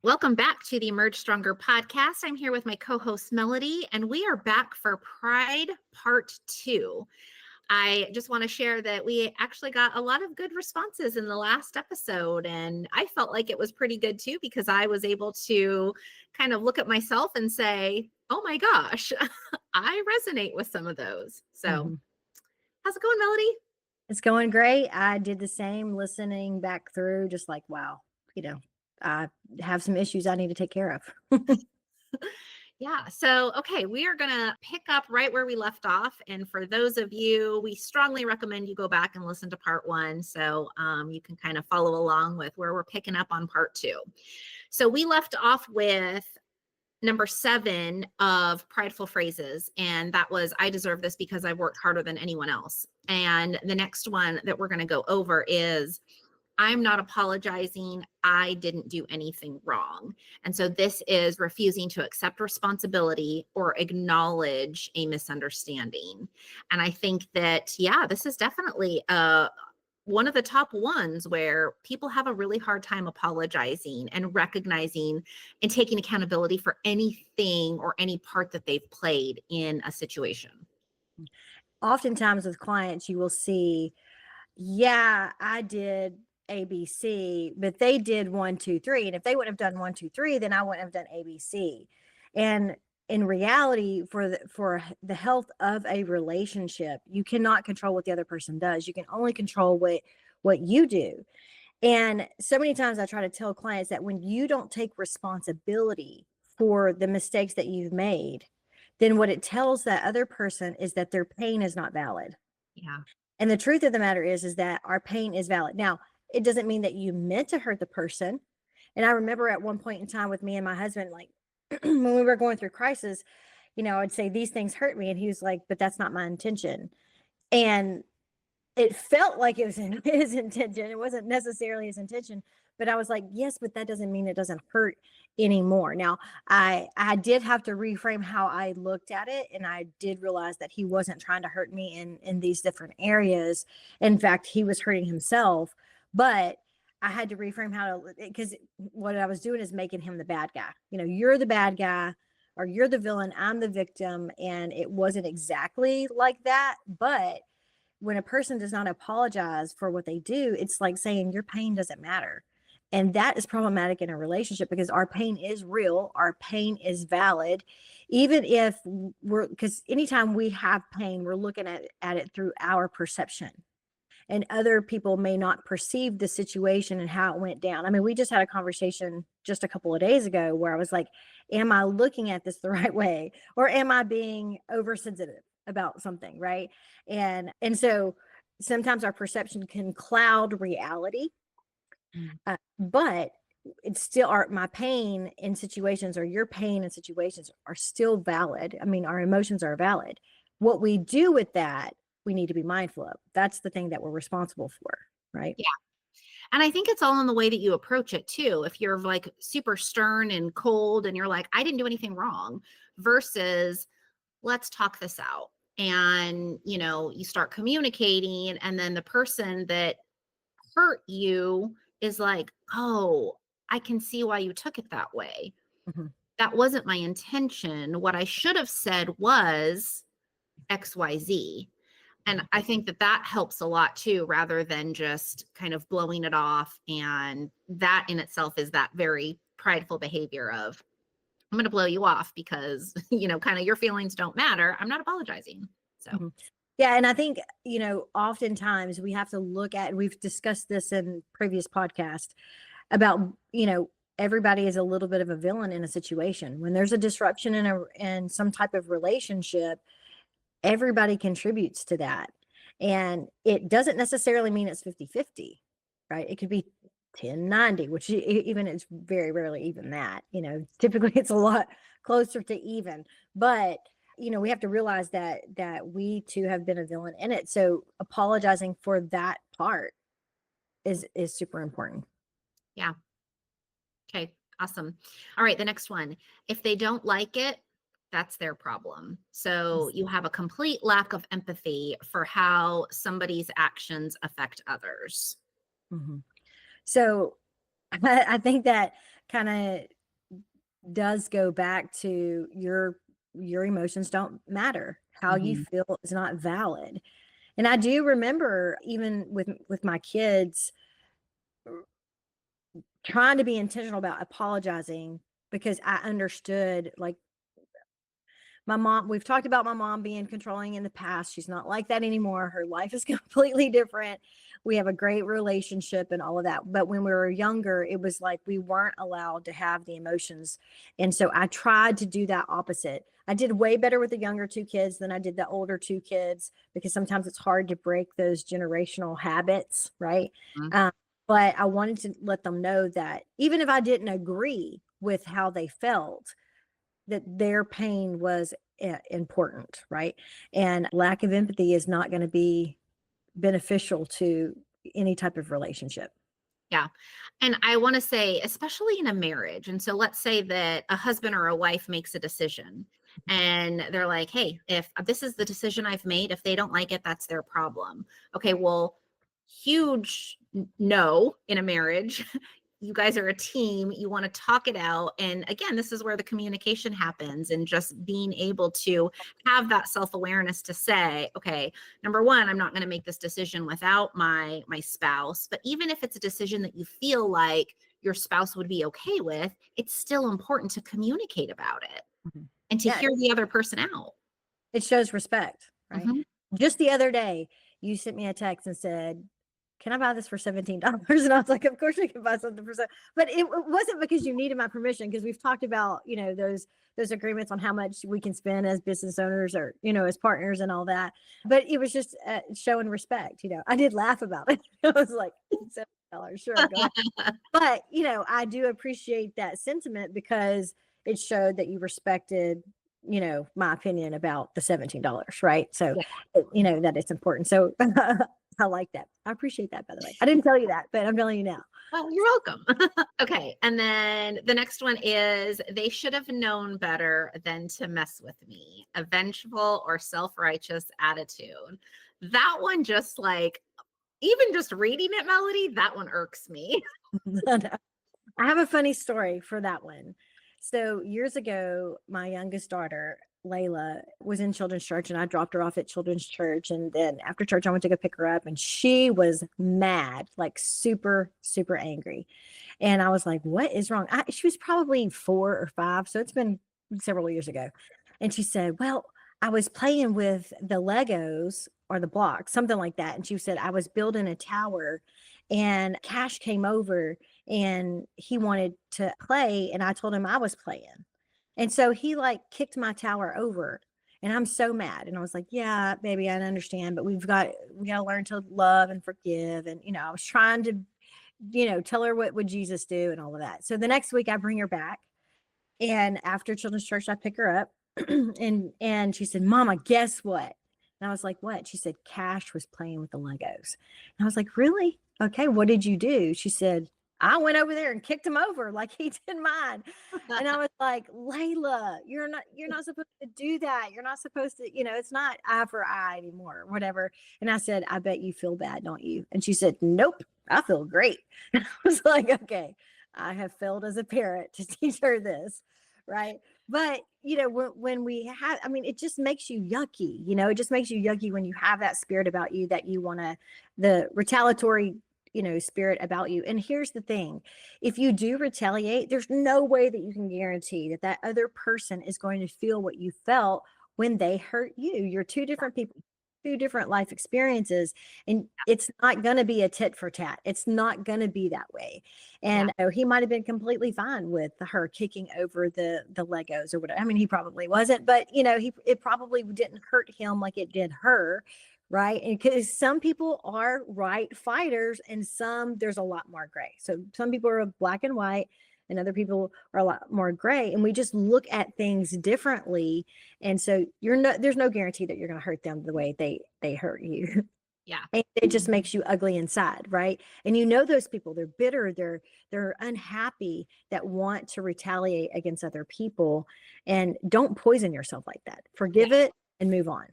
Welcome back to the Emerge Stronger podcast. I'm here with my co-host Melody, and we are back for Pride Part 2. I just want to share that we actually got a lot of good responses in the last episode, and I felt like it was pretty good too because I was able to kind of look at myself and say, oh my gosh, I resonate with some of those. So Mhm. how's it going, Melody? It's going great. I did the same listening back through, just like, wow, I have some issues I need to take care of. Yeah. So, okay, we are going to pick up right where we left off. And for those of you, we strongly recommend you go back and listen to part 1. So you can kind of follow along with where we're picking up on part 2. So we left off with number 7 of prideful phrases. And that was, I deserve this because I've worked harder than anyone else. And the next one that we're going to go over is, I'm not apologizing. I didn't do anything wrong. And so this is refusing to accept responsibility or acknowledge a misunderstanding. And I think that, yeah, this is definitely one of the top ones where people have a really hard time apologizing and recognizing and taking accountability for anything or any part that they've played in a situation. Oftentimes with clients, you will see, yeah, I did ABC, but they did 1, 2, 3. And if they wouldn't have done 1, 2, 3, then I wouldn't have done ABC. And in reality, for the health of a relationship, you cannot control what the other person does. You can only control what you do. And so many times I try to tell clients that when you don't take responsibility for the mistakes that you've made, then what it tells that other person is that their pain is not valid. Yeah. And the truth of the matter is that our pain is valid. Now, it doesn't mean that you meant to hurt the person. And I remember at one point in time with me and my husband, like when we were going through crisis, I'd say these things hurt me. And he was like, but that's not my intention. And it felt like it was in his intention. It wasn't necessarily his intention, but I was like, yes, but that doesn't mean it doesn't hurt anymore. Now, I did have to reframe how I looked at it, and I did realize that he wasn't trying to hurt me in these different areas. In fact, he was hurting himself, but I had to reframe how to, because what I was doing is making him the bad guy. You're the bad guy or you're the villain, I'm the victim, and it wasn't exactly like that, but when a person does not apologize for what they do, it's like saying your pain doesn't matter. And that is problematic in a relationship because our pain is real, our pain is valid. Even if because anytime we have pain, we're looking at it through our perception. And other people may not perceive the situation and how it went down. I mean, we just had a conversation just a couple of days ago where I was like, am I looking at this the right way? Or am I being oversensitive about something? Right. And so sometimes our perception can cloud reality. But it's still my pain in situations or your pain in situations are still valid. I mean, our emotions are valid. What we do with that, we need to be mindful of. That's the thing that we're responsible for, right? Yeah. And I think it's all in the way that you approach it too. If you're like super stern and cold and you're like, I didn't do anything wrong, versus let's talk this out. And, you start communicating, and then the person that hurt you is like, oh, I can see why you took it that way. Mhm. That wasn't my intention. What I should have said was XYZ. And I think that that helps a lot too, rather than just kind of blowing it off. And that in itself is that very prideful behavior of, I'm going to blow you off because, kind of your feelings don't matter. I'm not apologizing. So, Mhm. Yeah, and I think, oftentimes we have to look at, we've discussed this in previous podcasts about, everybody is a little bit of a villain in a situation. When there's a disruption in some type of relationship, everybody contributes to that. And it doesn't necessarily mean it's 50-50, right? It could be 10-90, which even it's very rarely even that, typically it's a lot closer to even. But we have to realize that we too have been a villain in it. So apologizing for that part is super important. yeah. Okay. Awesome. All right. The next one. If they don't like it, that's their problem. So you have a complete lack of empathy for how somebody's actions affect others. Mhm. So I think that kind of does go back to your emotions don't matter. How you Mhm. feel is not valid. And I do remember even with my kids trying to be intentional about apologizing because I understood like my mom, we've talked about my mom being controlling in the past. She's not like that anymore. Her life is completely different. We have a great relationship and all of that. But when we were younger, it was like we weren't allowed to have the emotions. And so I tried to do that opposite. I did way better with the younger two kids than I did the older two kids because sometimes it's hard to break those generational habits, right? Mhm. Um, but I wanted to let them know that even if I didn't agree with how they felt, that their pain was important, right? And lack of empathy is not going to be beneficial to any type of relationship. Yeah. And I want to say, especially in a marriage. And so let's say that a husband or a wife makes a decision and they're like, hey, if this is the decision I've made, if they don't like it, that's their problem. Okay. Well, huge no in a marriage. You guys are a team. You want to talk it out. And again, this is where the communication happens and just being able to have that self-awareness to say, okay, number one, I'm not going to make this decision without my spouse. But even if it's a decision that you feel like your spouse would be okay with, it's still important to communicate about it Mhm. and to Yeah, hear the other person out. it shows respect, right? Mhm. Just the other day, you sent me a text and said, "Can I buy this for $17?" And I was like, "Of course you can buy something for so." But it wasn't because you needed my permission because we've talked about, those agreements on how much we can spend as business owners or, as partners and all that. But it was just showing respect. I did laugh about it. I was like, $7, sure, go ahead. But, I do appreciate that sentiment because it showed that you respected, my opinion about the $17, right? So, Yeah. that it's important. So I like that. I appreciate that, by the way. I didn't tell you that, but I'm telling you now. Well, you're welcome. Okay. And then the next one is they should have known better than to mess with me. A vengeful or self-righteous attitude. That one just like, even just reading it, Melody, that one irks me. I have a funny story for that one. So years ago, my youngest daughter, Layla, was in children's church and I dropped her off at children's church. And then after church, I went to go pick her up and she was mad, like super, super angry. And I was like, what is wrong? She was probably 4 or 5. So it's been several years ago. And she said, well, I was playing with the Legos or the blocks, something like that. And she said, I was building a tower and Cash came over and he wanted to play and I told him I was playing. And so he like kicked my tower over and I'm so mad. And I was like, yeah, baby, I understand, but we got to learn to love and forgive. And, I was trying to, tell her what would Jesus do and all of that. So the next week I bring her back and after children's church, I pick her up and she said, Mama, guess what? And I was like, what? She said, Cash was playing with the Legos. And I was like, really? Okay, what did you do? She said, I went over there and kicked him over like he did mine. And I was like, Layla, you're not supposed to do that. You're not supposed to, it's not eye for eye anymore, or whatever. And I said, I bet you feel bad, don't you? And she said, nope, I feel great. And I was like, okay, I have failed as a parent to teach her this, right? But when we have, I mean, it just makes you yucky. It just makes you yucky when you have that spirit about you that you want to, the retaliatory, spirit about you. And here's the thing: if you do retaliate, there's no way that you can guarantee that that other person is going to feel what you felt when they hurt you. You're two different people, two different life experiences, and it's not going to be a tit for tat. It's not going to be that way. Yeah. And he might have been completely fine with her kicking over the Legos or whatever. I mean, he probably wasn't, but it probably didn't hurt him like it did her, right? And because some people are right fighters, and there's a lot more gray. So some people are black and white, and other people are a lot more gray. And we just look at things differently. And so there's no guarantee that you're going to hurt them the way they hurt you. Yeah. And it just makes you ugly inside, right? And those people, they're bitter, they're unhappy, that want to retaliate against other people. And don't poison yourself like that. Yeah. Forgive it and move on.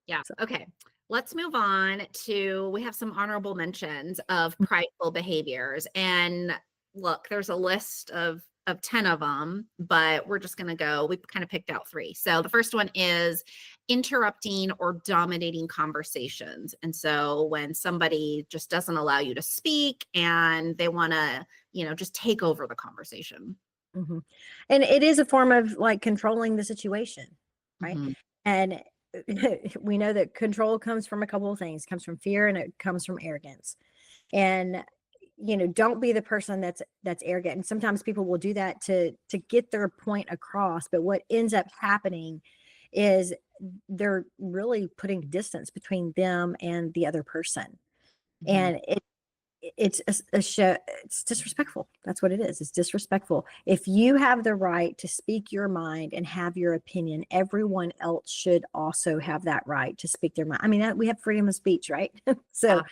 Yeah. So Okay. Let's move on to, we have some honorable mentions of prideful behaviors. And look, there's a list of of 10 of them, but we're just going to go, we kind of picked out 3. So the first one is interrupting or dominating conversations. And so when somebody just doesn't allow you to speak and they want to, just take over the conversation. Mhm. And it is a form of like controlling the situation, right? Mhm. And we know that control comes from a couple of things. It comes from fear and it comes from arrogance. And don't be the person that's arrogant. And sometimes people will do that to get their point across, but what ends up happening is they're really putting distance between them and the other person. Mhm. And it's a show, it's disrespectful. That's what it is. It's disrespectful. If you have the right to speak your mind and have your opinion, everyone else should also have that right to speak their mind. I mean, we have freedom of speech, right? So,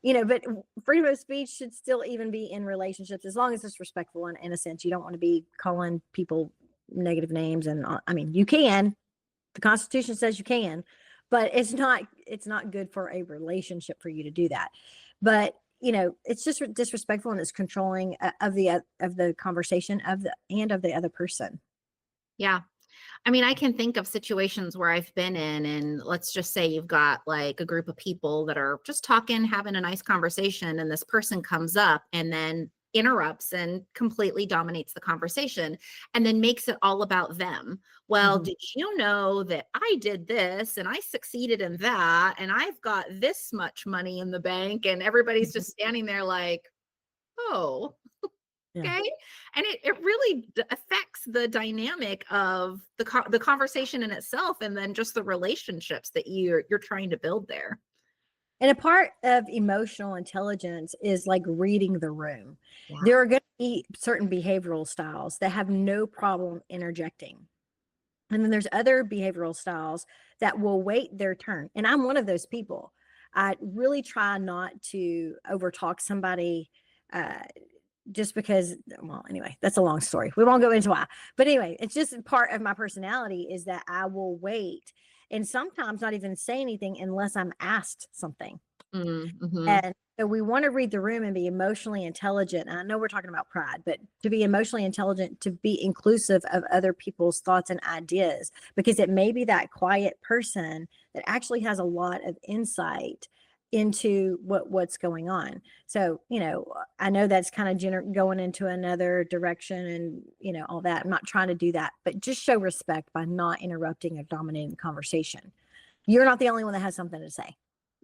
Yeah. but freedom of speech should still even be in relationships, as long as it's respectful and in a sense. You don't want to be calling people negative names. And I mean, you can, the Constitution says you can, but it's not good for a relationship for you to do that. But it's just disrespectful, and it's controlling of the conversation of the other person. Yeah. I mean, I can think of situations where I've been in, and let's just say you've got like a group of people that are just talking, having a nice conversation, and this person comes up and then interrupts and completely dominates the conversation and then makes it all about them. Well, Mhm. did you know that I did this and I succeeded in that and I've got this much money in the bank? And everybody's Mhm. just standing there like, oh, Yeah. okay. And it really affects the dynamic of the conversation in itself, and then just the relationships that you're trying to build there. And a part of emotional intelligence is like reading the room. Yeah. There are going to be certain behavioral styles that have no problem interjecting. And then there's other behavioral styles that will wait their turn. And I'm one of those people. I really try not to overtalk somebody uh, just because, well, anyway, that's a long story. We won't go into why. But anyway, it's just part of my personality is that I will wait and sometimes not even say anything unless I'm asked something. Mm-hmm. And so we want to read the room and be emotionally intelligent. And I know we're talking about pride, but to be emotionally intelligent, to be inclusive of other people's thoughts and ideas, because it may be that quiet person that actually has a lot of insight into what's going on. So, I know that's kind of going into another direction and, all that. I'm not trying to do that, but just show respect by not interrupting or dominating the conversation. You're not the only one that has something to say.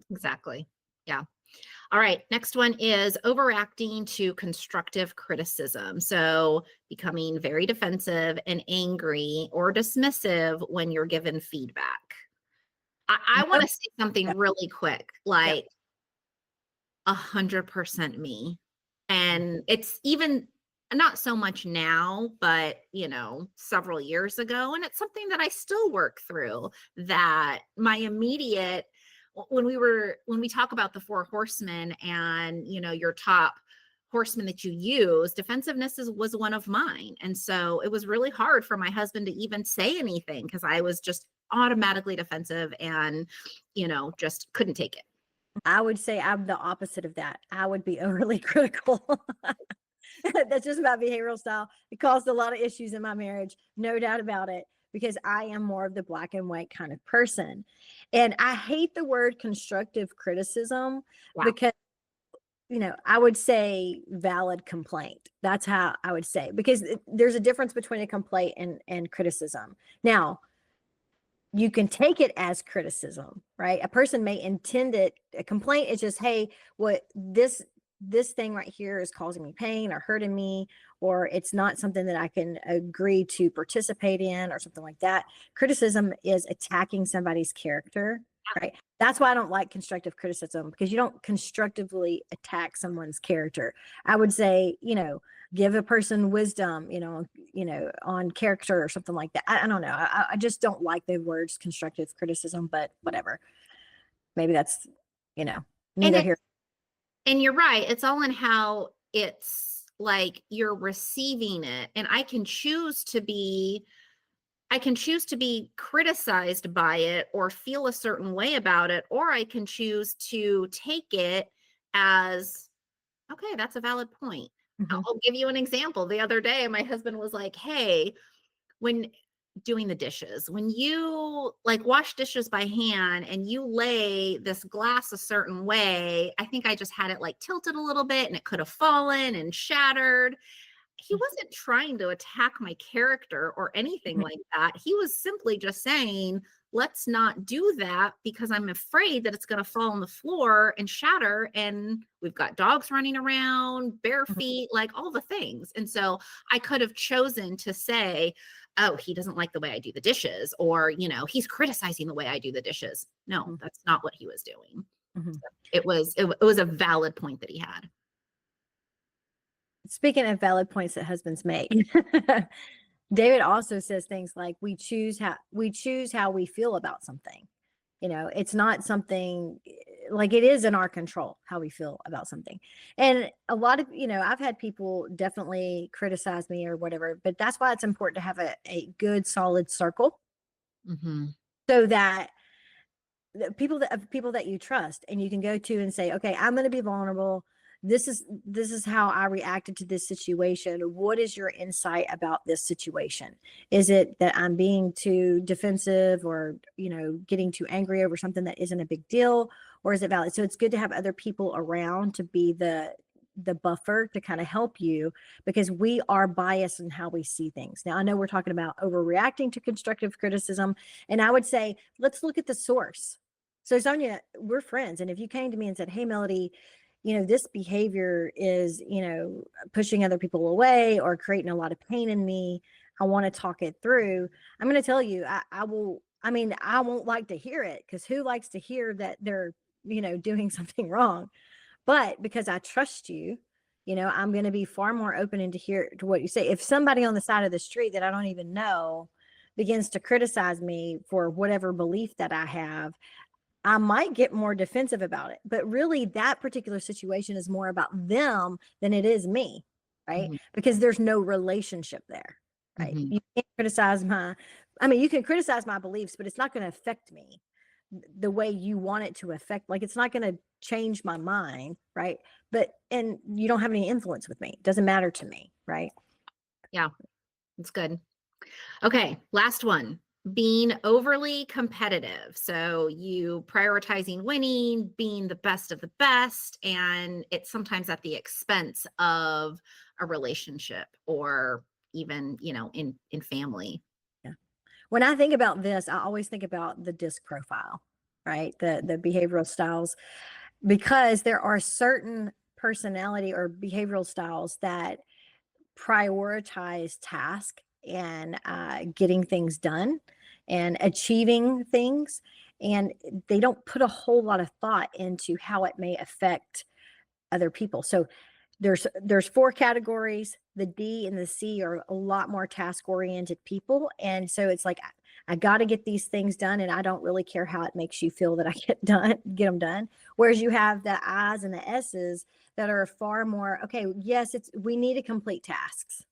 Exactly. Yeah. All right. Next one is overacting to constructive criticism. So becoming very defensive and angry or dismissive when you're given feedback. I want Nope. to say something Yep. really quick, Yep. like 100% me. And it's even not so much now, but several years ago. And it's something that I still work through, that my immediate, when we talk about the 4 horsemen and, your top horseman that you use, defensiveness was one of mine. And so it was really hard for my husband to even say anything because I was just automatically defensive and, just couldn't take it. I would say I'm the opposite of that. I would be overly critical. That's just my behavioral style. It caused a lot of issues in my marriage, no doubt about it, because I am more of the black and white kind of person. And I hate the word constructive criticism Yeah. because, I would say valid complaint. That's how I would say, because there's a difference between a complaint and criticism. Now, you can take it as criticism, right? A person may intend it. A complaint is just, hey, what this thing right here is causing me pain or hurting me, or it's not something that I can agree to participate in or something like that. Criticism is attacking somebody's character, right? That's why I don't like constructive criticism, because you don't constructively attack someone's character. I would say, give a person wisdom, on character or something like that. I don't know. I just don't like the words constructive criticism, but whatever. Maybe that's, And neither it here. and you're right. It's all in how it's like you're receiving it. And I can choose to be criticized by it or feel a certain way about it, or I can choose to take it as, okay, that's a valid point. Mhm. I'll give you an example. The other day, my husband was like, "Hey, when doing the dishes, when you like wash dishes by hand and you lay this glass a certain way, I think I just had it like tilted a little bit and it could have fallen and shattered." He wasn't trying to attack my character or anything Mhm. like that. He was simply just saying, let's not do that because I'm afraid that it's going to fall on the floor and shatter. And we've got dogs running around, bare Mhm. feet, like all the things. And so I could have chosen to say, oh, he doesn't like the way I do the dishes, or, he's criticizing the way I do the dishes. No, Mhm. that's not what he was doing. Mhm. It was a valid point that he had. Speaking of valid points that husbands make, David also says things like we choose how we feel about something. It's not something like it is in our control how we feel about something. And a lot of, I've had people definitely criticize me or whatever, but that's why it's important to have a good solid circle Hmm. so that the people that you trust and you can go to and say, okay, I'm going to be vulnerable. This is how I reacted to this situation. What is your insight about this situation? Is it that I'm being too defensive or getting too angry over something that isn't a big deal, or is it valid? So it's good to have other people around to be the buffer to kind of help you, because we are biased in how we see things. Now, I know we're talking about overreacting to constructive criticism, and I would say let's look at the source. So, Sonia, we're friends, and if you came to me and said, hey, Melody, this behavior is, pushing other people away or creating a lot of pain in me, I want to talk it through. I'm going to tell you, I will. I mean, I won't like to hear it, because who likes to hear that they're, doing something wrong? But because I trust you, I'm going to be far more open and to hear to what you say. If somebody on the side of the street that I don't even know begins to criticize me for whatever belief that I have, I might get more defensive about it. But really, that particular situation is more about them than it is me, right? Hmm. Because there's no relationship there, right? Hmm. You can't criticize I mean, you can criticize my beliefs, but it's not going to affect me the way you want it to affect. Like, it's not going to change my mind, right? And you don't have any influence with me. It doesn't matter to me, right? Yeah, it's good. Okay, last one. Being overly competitive. So you prioritizing winning, being the best of the best, and it's sometimes at the expense of a relationship or even, in family. Yeah. When I think about this, I always think about the disc profile, right? The behavioral styles, because there are certain personality or behavioral styles that prioritize task and getting things done and achieving things, and they don't put a whole lot of thought into how it may affect other people. So there's four categories. The D and the C are a lot more task oriented people, and so it's like I got to get these things done, and I don't really care how it makes you feel that I get them done. Whereas you have the I's and the S's that are far more okay. Yes, we need to complete tasks.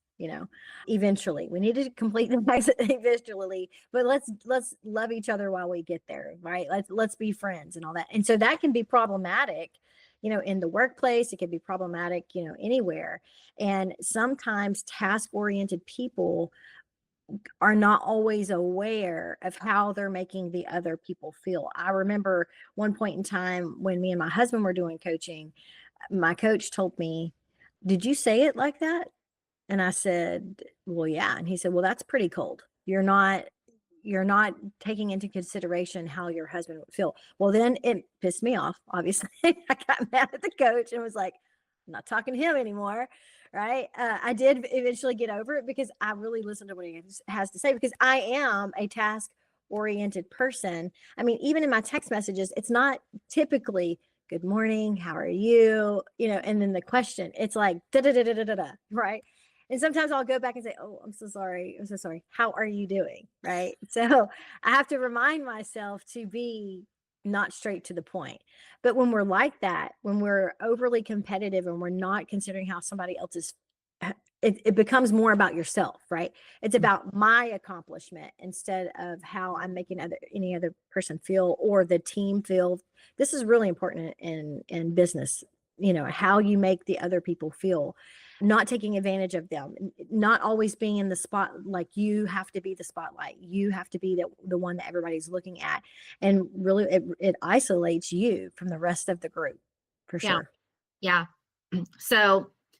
Eventually we need to complete them eventually, but let's love each other while we get there, right? Let's be friends and all that. And so that can be problematic, in the workplace. It can be problematic, anywhere. And sometimes task oriented people are not always aware of how they're making the other people feel. I remember one point in time when me and my husband were doing coaching, my coach told me, did you say it like that? And I said, well, yeah. And he said, well, that's pretty cold. You're not taking into consideration how your husband would feel. Well, then it pissed me off, obviously. I got mad at the coach and was like, I'm not talking to him anymore. Right. I did eventually get over it because I really listened to what he has to say, because I am a task oriented person. I mean, even in my text messages, it's not typically good morning, how are you? And then the question, it's like da da da da da da, right? And sometimes I'll go back and say, oh, I'm so sorry. I'm so sorry. How are you doing? Right. So I have to remind myself to be not straight to the point. But when we're like that, when we're overly competitive and we're not considering how somebody else is, it becomes more about yourself, right? It's about my accomplishment instead of how I'm making any other person feel or the team feel. This is really important in business, how you make the other people feel. not taking advantage of them, not always being in the spot. Like, you have to be the spotlight. You have to be the one that everybody's looking at. And really, it isolates you from the rest of the group, for Yeah. sure. Yeah. So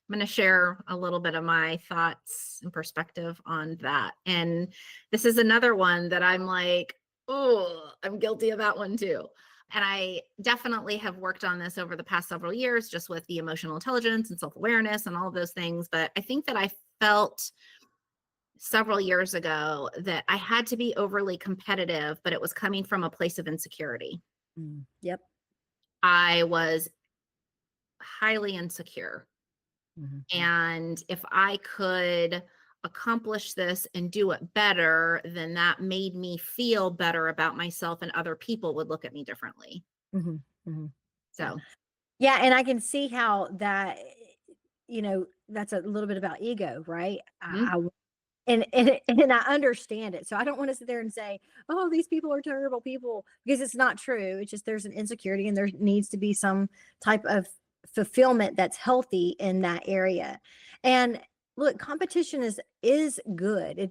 I'm going to share a little bit of my thoughts and perspective on that. And this is another one that I'm like, oh, I'm guilty of that one too. And I definitely have worked on this over the past several years, just with the emotional intelligence and self-awareness and all of those things. But I think that I felt several years ago that I had to be overly competitive, but it was coming from a place of insecurity. Yep. I was highly insecure. Mhm. And if I could accomplish this and do it better, then that made me feel better about myself, and other people would look at me differently. Mhm. Mhm. Yeah. So, Yeah, and I can see how that, that's a little bit about ego, right? mm, And I understand it. So I don't want to sit there and say, "Oh, these people are terrible people," because it's not true. It's just there's an insecurity, and there needs to be some type of fulfillment that's healthy in that area. And look, competition is good.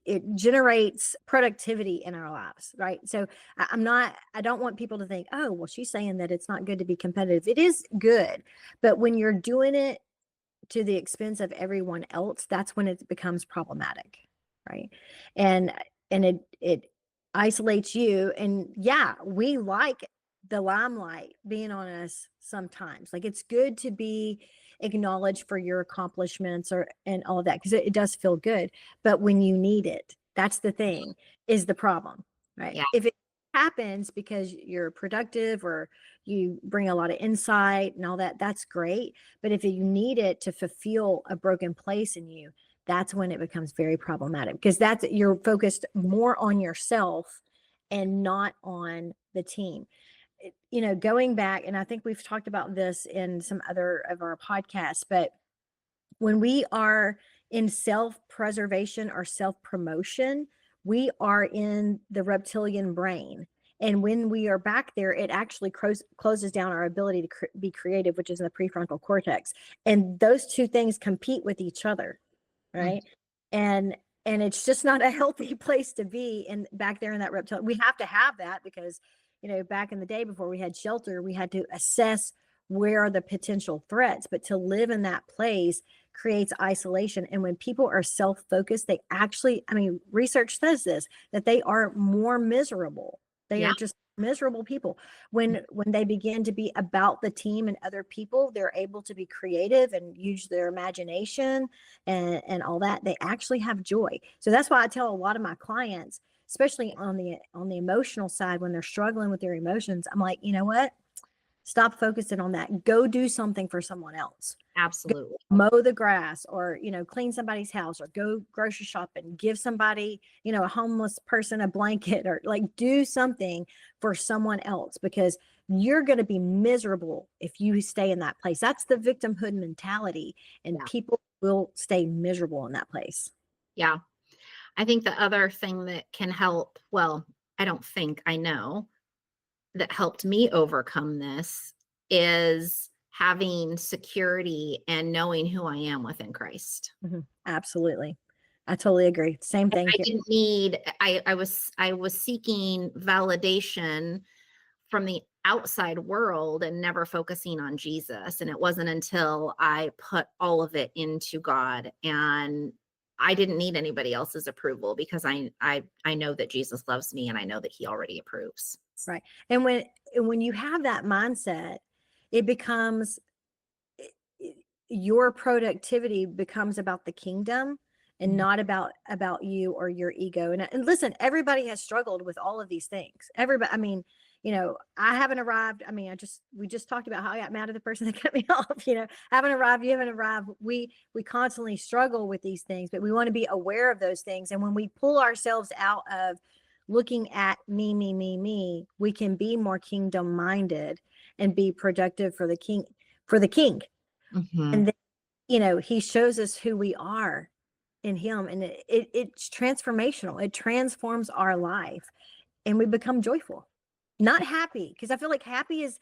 It generates productivity in our lives, right? So I don't want people to think, "Oh, well, she's saying that it's not good to be competitive." It is good, but when you're doing it to the expense of everyone else, that's when it becomes problematic, right? And it isolates you. And yeah, we like the limelight being on us sometimes. Like, it's good to be acknowledged for your accomplishments or and all of that, because it does feel good. But when you need it, that's the thing, is the problem, right? yeah, If it happens because you're productive or you bring a lot of insight and all that, that's great. But if you need it to fulfill a broken place in you, that's when it becomes very problematic, because that's, you're focused more on yourself and not on the team. Going back, and I think we've talked about this in some other of our podcasts, but when we are in self-preservation or self-promotion, we are in the reptilian brain. And when we are back there, it actually closes down our ability to be creative, which is in the prefrontal cortex. And those two things compete with each other, mm, right? And it's just not a healthy place to be in, back there in that reptile. We have to have that because, back in the day before we had shelter, we had to assess where are the potential threats. But to live in that place creates isolation. And when people are self-focused, they actually, I mean, research says this, that they are more miserable. They yeah, are just miserable people. When they begin to be about the team and other people, they're able to be creative and use their imagination and all that. They actually have joy. So that's why I tell a lot of my clients, especially on the emotional side, when they're struggling with their emotions, I'm like, you know what? Stop focusing on that. Go do something for someone else. absolutely. Mow the grass, or clean somebody's house, or go grocery shopping, give somebody, a homeless person a blanket, or like do something for someone else, because you're going to be miserable if you stay in that place. That's the victimhood mentality, and Yeah. people will stay miserable in that place. Yeah. I think the other thing that can help, well, I don't think, I know that helped me overcome this is having security and knowing who I am within Christ. Absolutely. I totally agree. Same thing I here. didn't need, I was seeking validation from the outside world and never focusing on Jesus. And it wasn't until I put all of it into God, and I didn't need anybody else's approval, because I know that Jesus loves me, and I know that he already approves. Right. And when you have that mindset, it becomes your productivity becomes about the kingdom and Mhm. not about you or your ego. And listen, everybody has struggled with all of these things. Everybody, I mean, I haven't arrived. I mean, we just talked about how I got mad at the person that cut me off. Haven't arrived, you haven't arrived. We constantly struggle with these things, but we want to be aware of those things. And when we pull ourselves out of looking at me, we can be more kingdom minded and be productive for the king. Mhm. And then, he shows us who we are in him, and it's transformational. It transforms our life, and we become joyful. Not happy, because I feel like happy is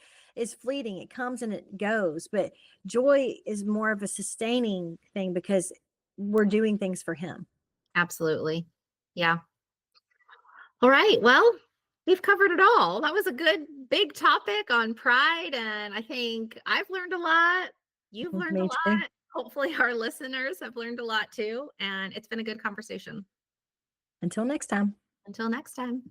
fleeting. It comes and it goes, but joy is more of a sustaining thing because we're doing things for him. Absolutely. Yeah. All right. Well, we've covered it all. That was a good big topic on pride. And I think I've learned a lot. You've learned a Me too. lot. Hopefully, our listeners have learned a lot too. And it's been a good conversation. Until next time. Until next time.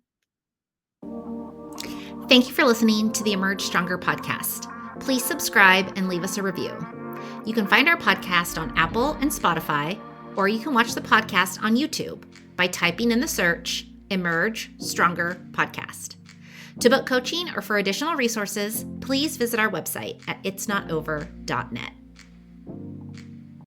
Thank you for listening to the Emerge Stronger podcast. Please subscribe and leave us a review. You can find our podcast on Apple and Spotify, or you can watch the podcast on YouTube by typing in the search Emerge Stronger Podcast. To book coaching or for additional resources, please visit our website at itsnotover.net.